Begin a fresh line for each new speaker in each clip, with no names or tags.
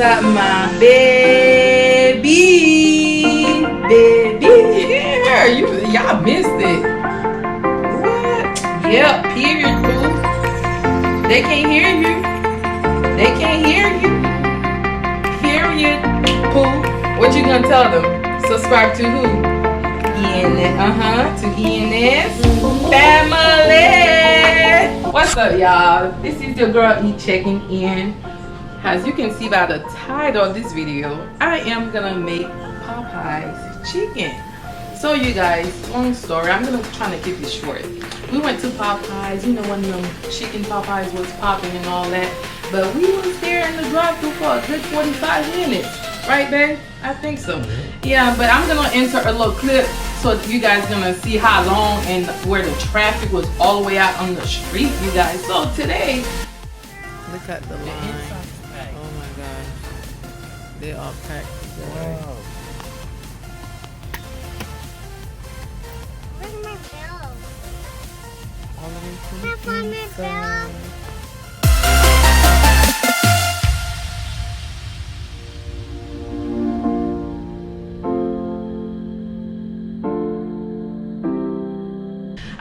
up, my baby? Y'all missed it. What? Yep, period, Pooh. They can't hear you. They can't hear you. Period, Pooh. What you gonna tell them? Subscribe to who? To ENS family. What's up, y'all? This is your girl E checking in. As you can see by the title of this video, I am gonna make Popeyes chicken. So you guys, long story, I'm gonna try to keep it short. We went to Popeyes, you know, when the chicken Popeyes was popping and all that, but we was there in the drive-thru for a good 45 minutes, right, babe? I think so. Yeah, but I'm gonna insert a little clip so you guys gonna see how long and where the traffic was all the way out on the street, you guys. So today, look at the line. Oh my gosh, they are packed together. Wow.
Where's my bell?
All the way to
I found my bell.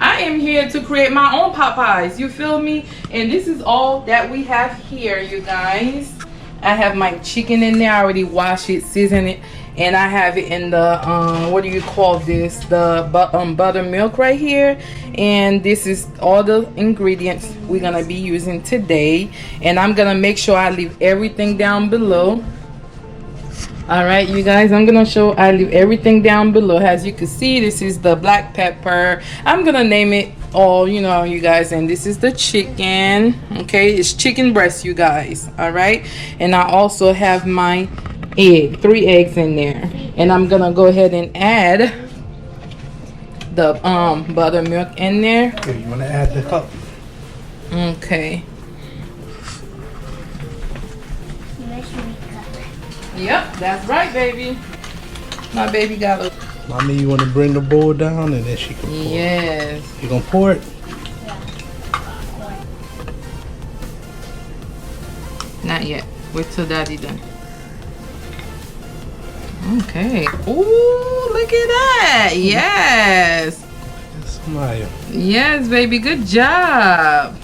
I am here to create my own Popeyes, you feel me? And this is all that we have here, you guys. I have my chicken in there. I already washed it, seasoned it, and I have it in the what do you call this, the buttermilk right here. And this is all the ingredients we're gonna be using today, and I'm gonna make sure I leave everything down below. All right, you guys, I'm gonna show, I leave everything down below. As you can see, this is the black pepper. I'm gonna name it all, you know, you guys. And this is the chicken. Okay, it's chicken breast, you guys. All right, and I also have my egg, 3 eggs in there. And I'm gonna go ahead and add the buttermilk in there.
Okay, you wanna add the cup?
Okay. Yep, that's right, baby. My baby got a...
Mommy, you want to bring the bowl down and then she can pour?
Yes.
You gonna pour it?
Not yet. Wait till daddy done. Okay. Ooh, look at that. Yes.
Smile.
Yes, baby. Good job.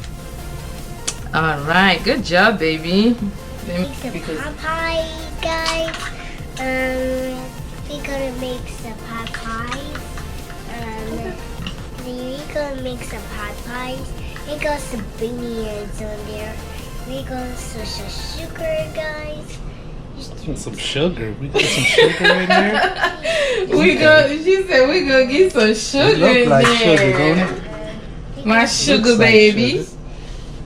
All right. Good job, baby.
Because Popeyes, guys. We're gonna make some Popeyes. We're gonna make some Popeyes. We got some beans on there. We got some sugar, guys.
Some sugar. We got some sugar in there.
She said we gonna get some sugar
It
in
look like
there.
sugar, don't it?
My sugar
Looks like
baby.
sugar.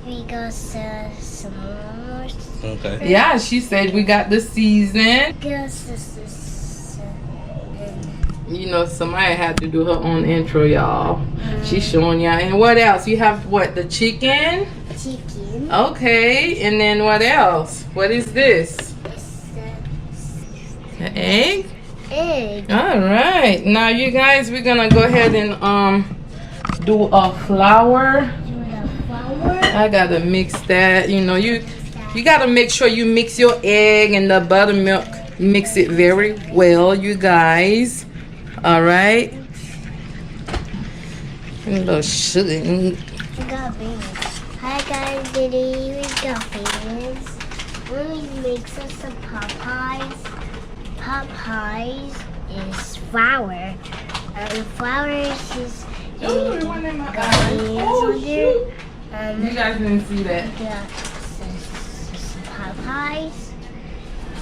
We got some more.
Okay.
Yeah, she said we got the season. You know, somebody had to do her own intro, y'all. She's showing y'all. And what else? You have what? The chicken?
Chicken.
Okay. And then what else? What is this? The egg?
Egg.
All right. Now, you guys, we're gonna go ahead and do a flour. I gotta mix that. You know, you gotta make sure you mix your egg and the buttermilk. Mix it very well, you guys. All right. A little sugar.
We got beans. Hi guys, today we got beans. We mix us some Popeyes. Popeyes is flour. Flour is
Oh, it went in my eye. Oh, shoot. You guys didn't see that.
We got some Popeyes.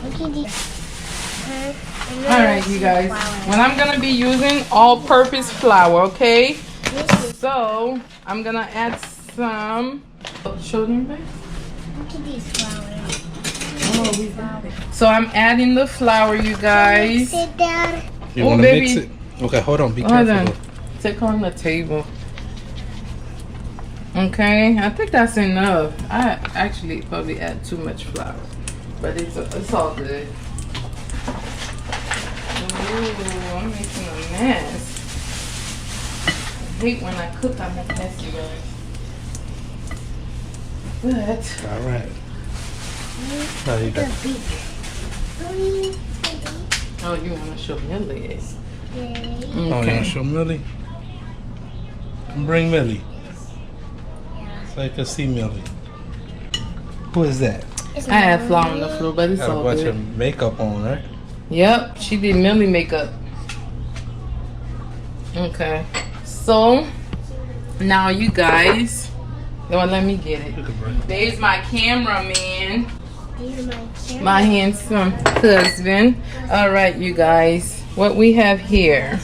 Look at these.
Alright, you guys. When I'm gonna be using all-purpose flour, okay? So I'm gonna add some. Show them, babe.
Look at these flowers.
So I'm adding the flour, you guys.
Sit down.
You
Oh,
wanna
baby.
mix it? Okay, hold on. Be
Hold
careful.
on. Take on the table. Okay, I think that's enough. I actually probably add too much flour, but it's all good. Ooh, I'm making a mess. I hate when I cook, I make messy, guys. But
All right. Now you got
Oh, you want to show Millie?
Oh, you want to show Millie? Come bring Millie. So I can see Millie. Who is that?
I have flour on the floor, but it's
Got a
all
bunch
good.
of makeup on, right?
Yep, she did Millie makeup. Okay, so now you guys, let me get it. There's my cameraman, my handsome husband. All right, you guys, what we have here.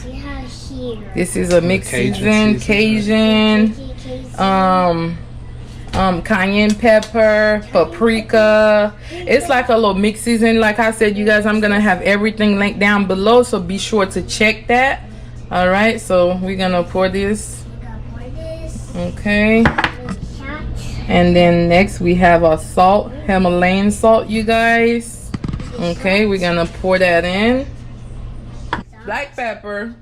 This is a mixed season Cajun, cayenne pepper, paprika. It's like a little mixed season. Like I said, you guys, I'm gonna have everything linked down below, so be sure to check that. All right, so we're gonna pour this. Okay, and then next we have our salt, Himalayan salt, you guys. Okay, we're gonna pour that in. Black pepper.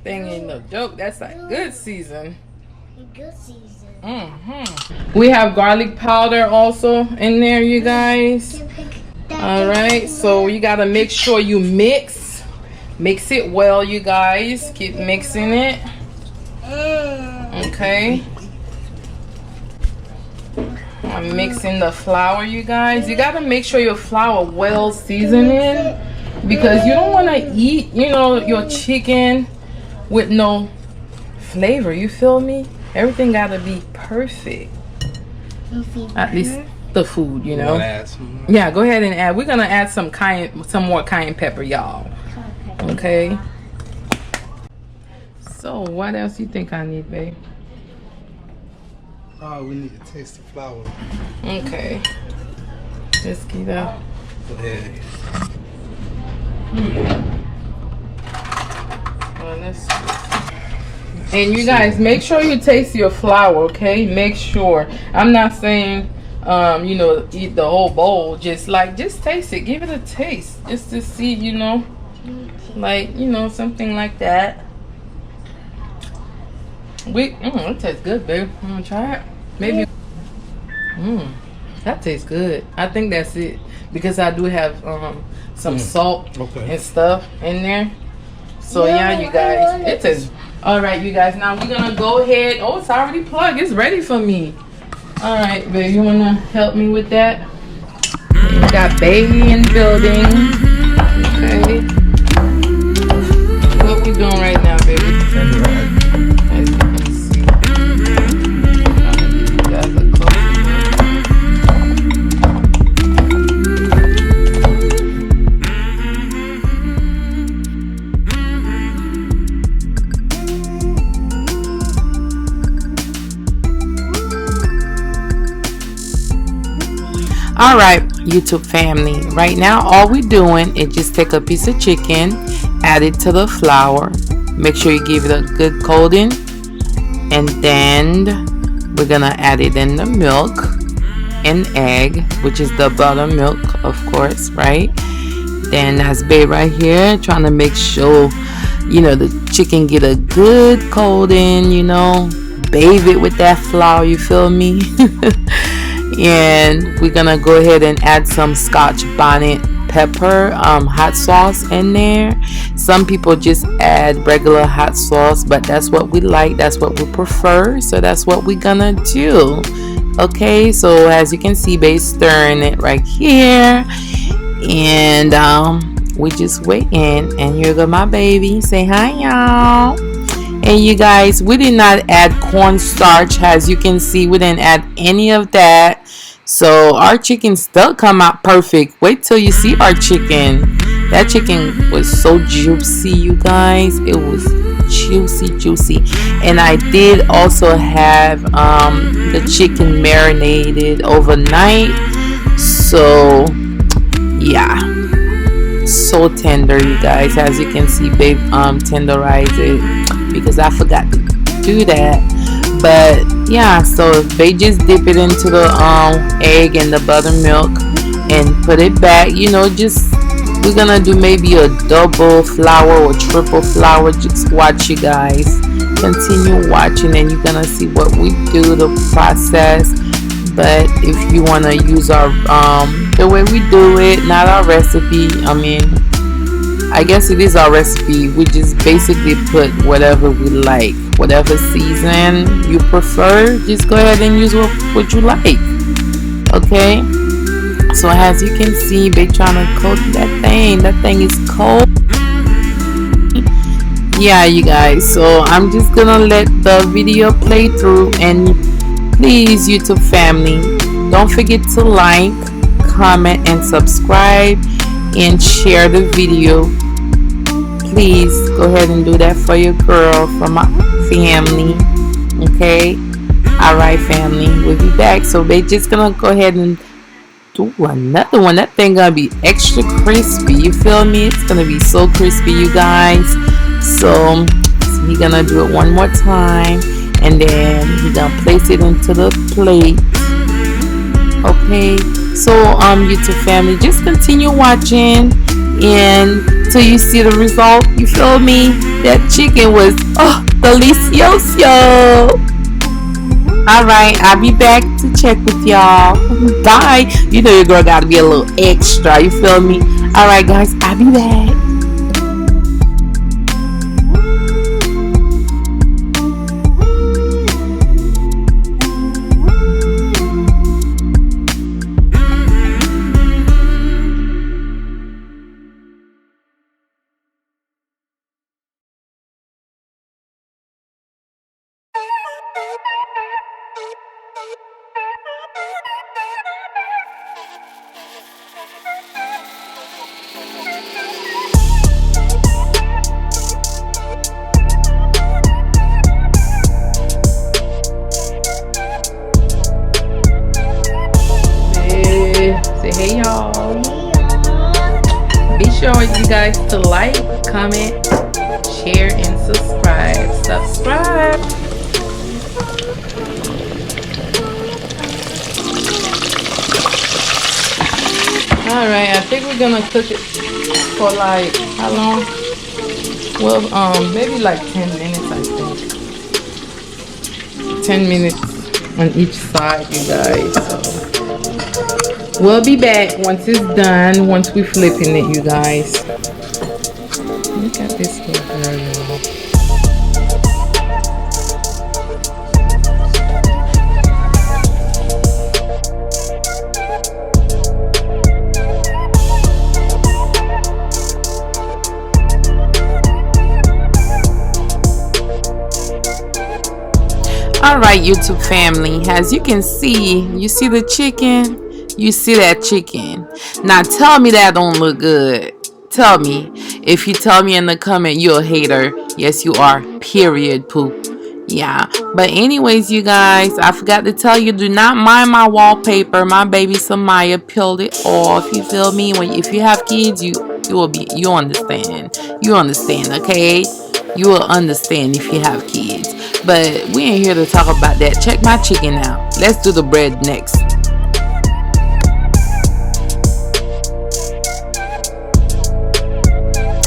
Thing ain't no joke. That's like good season.
Good season.
We have garlic powder also in there, you guys. All right, so you gotta make sure you mix it well, you guys. Keep mixing it. Okay, I'm mixing the flour, you guys. You gotta make sure your flour well seasoning, because you don't want to eat, you know, your chicken with no flavor. You feel me? Everything gotta be perfect. At least the food, you know. Yeah, go ahead and add. We're gonna add some more cayenne pepper, y'all. Okay. So what else you think I need, babe?
Oh, we need to taste the flour.
Okay. Let's get up.
Go ahead.
Well, let's. And you guys, make sure you taste your flour, okay? Make sure. I'm not saying, you know, eat the whole bowl. Just taste it. Give it a taste, just to see, you know, like, you know, something like that. It tastes good, babe. You wanna try it? Maybe. That tastes good. I think that's it, because I do have some salt and stuff in there. So yeah, you guys, it tastes. All right, you guys, now we're gonna go ahead. Oh, it's already plugged. It's ready for me. All right, babe, you wanna help me with that? We got baby in the building. Okay. What we doing right now, baby? As you can see. I'll give you guys a close. All right, YouTube family, right now all we're doing is just take a piece of chicken, add it to the flour, make sure you give it a good coating, and then we're gonna add it in the milk and egg, which is the buttermilk, of course, right? Then that's babe right here trying to make sure, you know, the chicken get a good coating, you know, bathe it with that flour, you feel me? And we're gonna go ahead and add some Scotch bonnet pepper hot sauce in there. Some people just add regular hot sauce, but that's what we like, that's what we prefer, so that's what we're gonna do. Okay, so as you can see, babe stirring it right here, and we just waiting. And here go my baby. Say hi, y'all. And you guys, we did not add cornstarch. As you can see, we didn't add any of that. So our chicken still come out perfect. Wait till you see our chicken. That chicken was so juicy, you guys. It was juicy. And I did also have the chicken marinated overnight. So yeah, so tender, you guys. As you can see, babe tenderize it, because I forgot to do that. But yeah, so they just dip it into the egg and the buttermilk and put it back. You know, just we're gonna do maybe a double flour or triple flour. Just watch, you guys. Continue watching, and you're gonna see what we do, the process. but if you want to use our the way we do it, not our recipe, I mean, I guess it is our recipe. We just basically put whatever we like, whatever season you prefer. Just go ahead and use what you like. Okay. So as you can see, Big trying to coat that thing. That thing is cold. Yeah, you guys. So I'm just gonna let the video play through, and please, YouTube family, don't forget to like, comment, and subscribe, and share the video. Please go ahead and do that for your girl, for my family. Okay. All right, family. We'll be back. So we're just gonna go ahead and do another one. That thing gonna be extra crispy. You feel me? It's gonna be so crispy, you guys. So we're gonna do it one more time, and then we're gonna place it into the plate. Okay. So YouTube family, just continue watching and till you see the result. You feel me? That chicken was delicioso. Alright, I'll be back to check with y'all. Bye. You know your girl gotta be a little extra, you feel me? Alright guys, I'll be back. Hey y'all, be sure you guys to like, comment, share, and subscribe. All right, I think we're gonna cook it for like how long? Well, maybe like 10 minutes. I think 10 minutes on each side, you guys. So we'll be back once it's done, once we're flipping it, you guys. Look at this little girl, y'all. Alright, YouTube family, as you can see, you see the chicken? You see that chicken. Now tell me that don't look good. Tell me. If you tell me in the comment you're a hater, yes you are. Period, poop. Yeah. But anyways, you guys, I forgot to tell you, do not mind my wallpaper. My baby Samaya peeled it off. You feel me? If you have kids, you understand. You understand, okay? You will understand if you have kids. But we ain't here to talk about that. Check my chicken out. Let's do the bread next.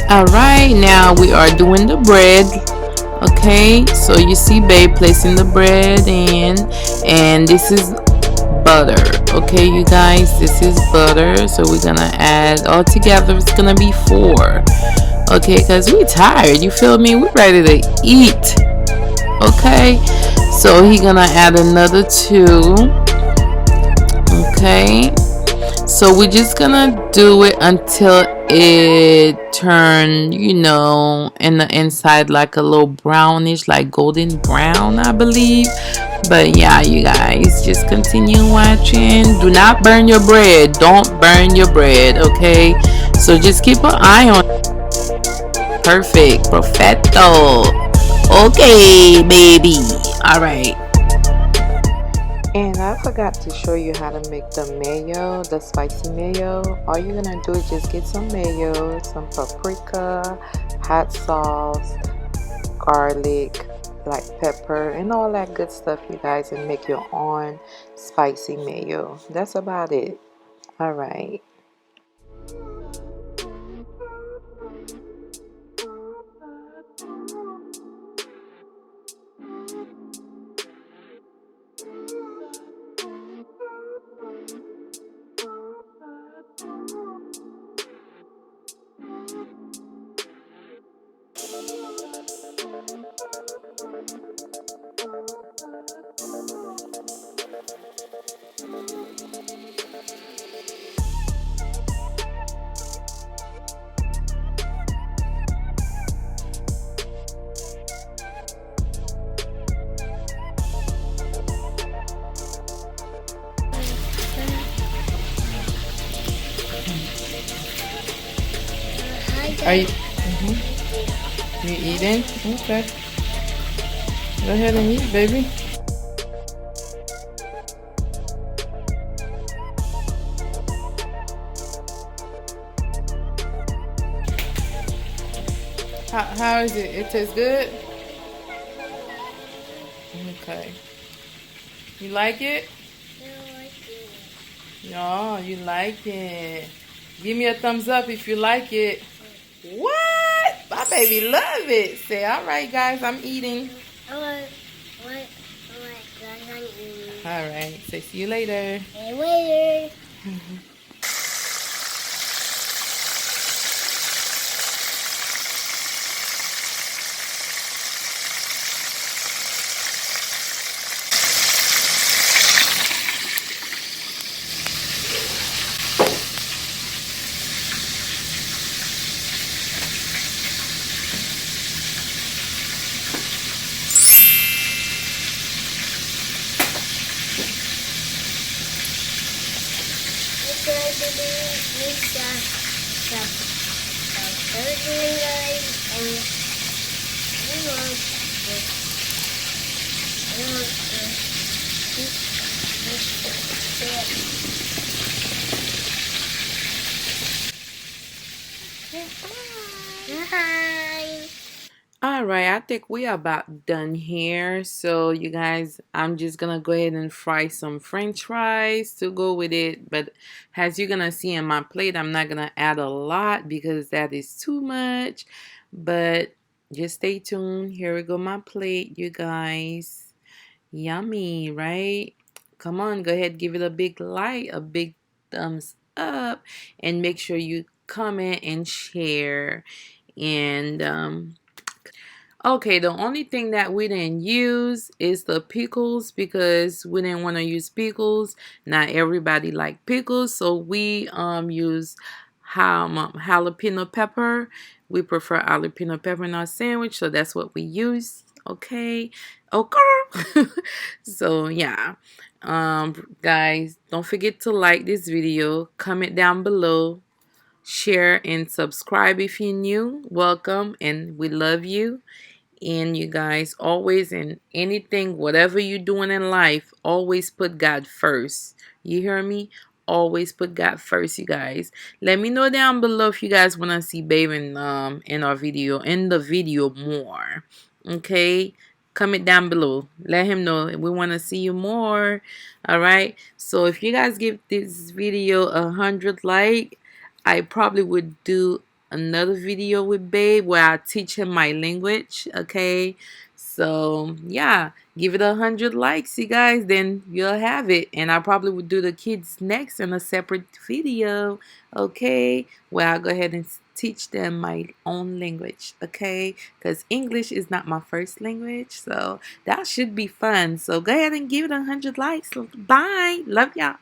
Alright, now we are doing the bread. Okay, so you see babe placing the bread in, and this is butter. Okay, you guys, this is butter. So we're gonna add all together, it's gonna be 4. Okay, because we tired, you feel me? We're ready to eat. Okay, so he gonna add another 2. Okay, so we're just gonna do it until it turn, you know, in the inside like a little brownish, like golden brown, I believe. But yeah, you guys, just continue watching. Do not burn your bread. Don't burn your bread, okay? So just keep an eye on it. Perfect. Perfecto. Okay, baby. All right. And I forgot to show you how to make the mayo, the spicy mayo. All you're gonna do is just get some mayo, some paprika, hot sauce, garlic, black pepper, and all that good stuff, you guys, and make your own spicy mayo. That's about it. All right. Are you? You eating? Okay. Go ahead and eat, baby. How is it? It tastes good? Okay. You like it? No, you like it. Give me a thumbs up if you like it. What? My baby love it. Say, all right, guys, I'm eating.
All right.
All right. Say, see you later.
See you later.
All right, I think we are about done here. So you guys, I'm just gonna go ahead and fry some French fries to go with it. But as you're gonna see in my plate, I'm not gonna add a lot because that is too much. But just stay tuned. Here we go, my plate, you guys. Yummy, right? Come on, go ahead, give it a big like, a big thumbs up, and make sure you comment and share. And okay, the only thing that we didn't use is the pickles because we didn't want to use pickles. Not everybody like pickles, so we use jalapeno pepper. We prefer jalapeno pepper in our sandwich, so that's what we use. Okay. Okay. So yeah. Guys, don't forget to like this video, comment down below, share and subscribe if you're new. Welcome, and we love you. And you guys, always in anything, whatever you're doing in life, always put God first. You hear me? Always put God first, you guys. Let me know down below if you guys want to see Babe in the video more. Okay? Comment down below. Let him know we want to see you more. All right? So if you guys give this video 100 likes, I probably would do another video with Babe where I teach him my language. Okay, so yeah, give it 100 likes, you guys, then you'll have it. And I probably would do the kids next in a separate video. Okay, where I'll go ahead and teach them my own language. Okay, because English is not my first language, so that should be fun. So go ahead and give it 100 likes. Bye, love y'all.